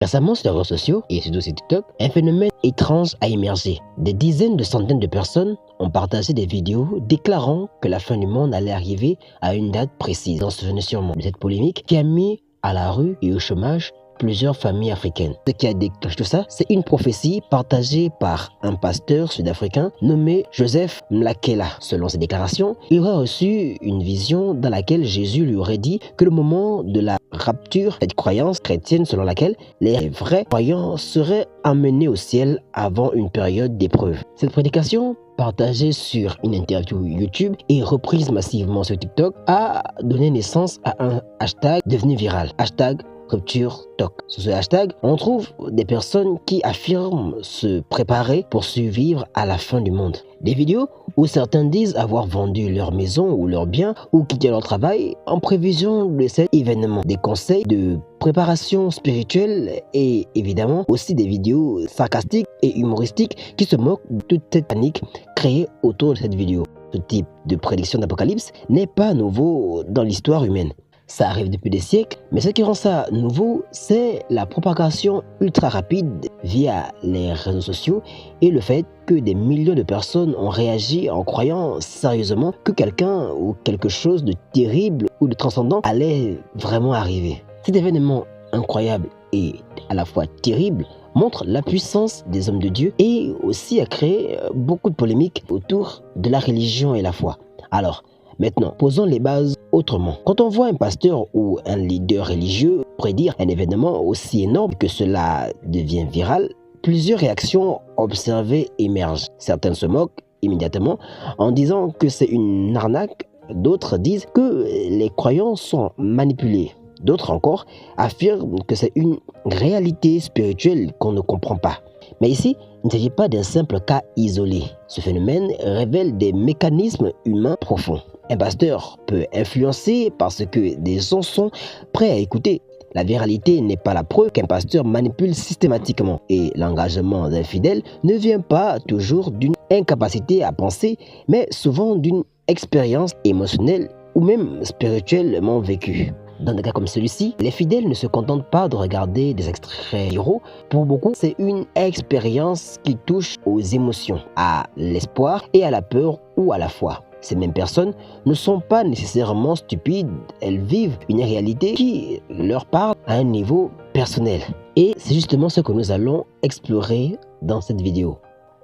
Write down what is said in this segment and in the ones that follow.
Récemment, sur les réseaux sociaux et surtout sur TikTok, un phénomène étrange a émergé. Des dizaines de centaines de personnes ont partagé des vidéos déclarant que la fin du monde allait arriver à une date précise. On se souvenait sûrement de cette polémique qui a mis à la rue et au chômage plusieurs familles africaines. Ce qui a déclenché tout ça, c'est une prophétie partagée par un pasteur sud-africain nommé Joseph Mlakela. Selon ses déclarations, il aurait reçu une vision dans laquelle Jésus lui aurait dit que le moment de la rapture, cette croyance chrétienne selon laquelle les vrais croyants seraient amenés au ciel avant une période d'épreuve. Cette prédication, partagée sur une interview YouTube et reprise massivement sur TikTok, a donné naissance à un hashtag devenu viral. Hashtag Rupture Talk. Sur ce hashtag, on trouve des personnes qui affirment se préparer pour survivre à la fin du monde. Des vidéos où certains disent avoir vendu leur maison ou leurs biens ou quitté leur travail en prévision de cet événement. Des conseils de préparation spirituelle et évidemment aussi des vidéos sarcastiques et humoristiques qui se moquent de toute cette panique créée autour de cette vidéo. Ce type de prédiction d'apocalypse n'est pas nouveau dans l'histoire humaine. Ça arrive depuis des siècles, mais ce qui rend ça nouveau, c'est la propagation ultra rapide via les réseaux sociaux et le fait que des millions de personnes ont réagi en croyant sérieusement que quelqu'un ou quelque chose de terrible ou de transcendant allait vraiment arriver. Cet événement incroyable et à la fois terrible montre la puissance des hommes de Dieu et aussi a créé beaucoup de polémiques autour de la religion et la foi. Alors, maintenant, posons les bases autrement. Quand on voit un pasteur ou un leader religieux prédire un événement aussi énorme que cela devient viral, plusieurs réactions observées émergent. Certaines se moquent immédiatement en disant que c'est une arnaque. D'autres disent que les croyants sont manipulés. D'autres encore affirment que c'est une réalité spirituelle qu'on ne comprend pas. Mais ici, il ne s'agit pas d'un simple cas isolé. Ce phénomène révèle des mécanismes humains profonds. Un pasteur peut influencer parce que des gens sont prêts à écouter. La viralité n'est pas la preuve qu'un pasteur manipule systématiquement. Et l'engagement d'un fidèle ne vient pas toujours d'une incapacité à penser, mais souvent d'une expérience émotionnelle ou même spirituellement vécue. Dans des cas comme celui-ci, les fidèles ne se contentent pas de regarder des extraits viraux. Pour beaucoup, c'est une expérience qui touche aux émotions, à l'espoir et à la peur ou à la foi. Ces mêmes personnes ne sont pas nécessairement stupides, elles vivent une réalité qui leur parle à un niveau personnel. Et c'est justement ce que nous allons explorer dans cette vidéo.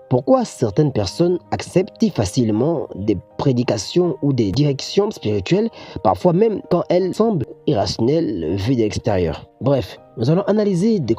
Pourquoi certaines personnes acceptent si facilement des prédications ou des directions spirituelles, parfois même quand elles semblent irrationnelles vues de l'extérieur. Bref, nous allons analyser des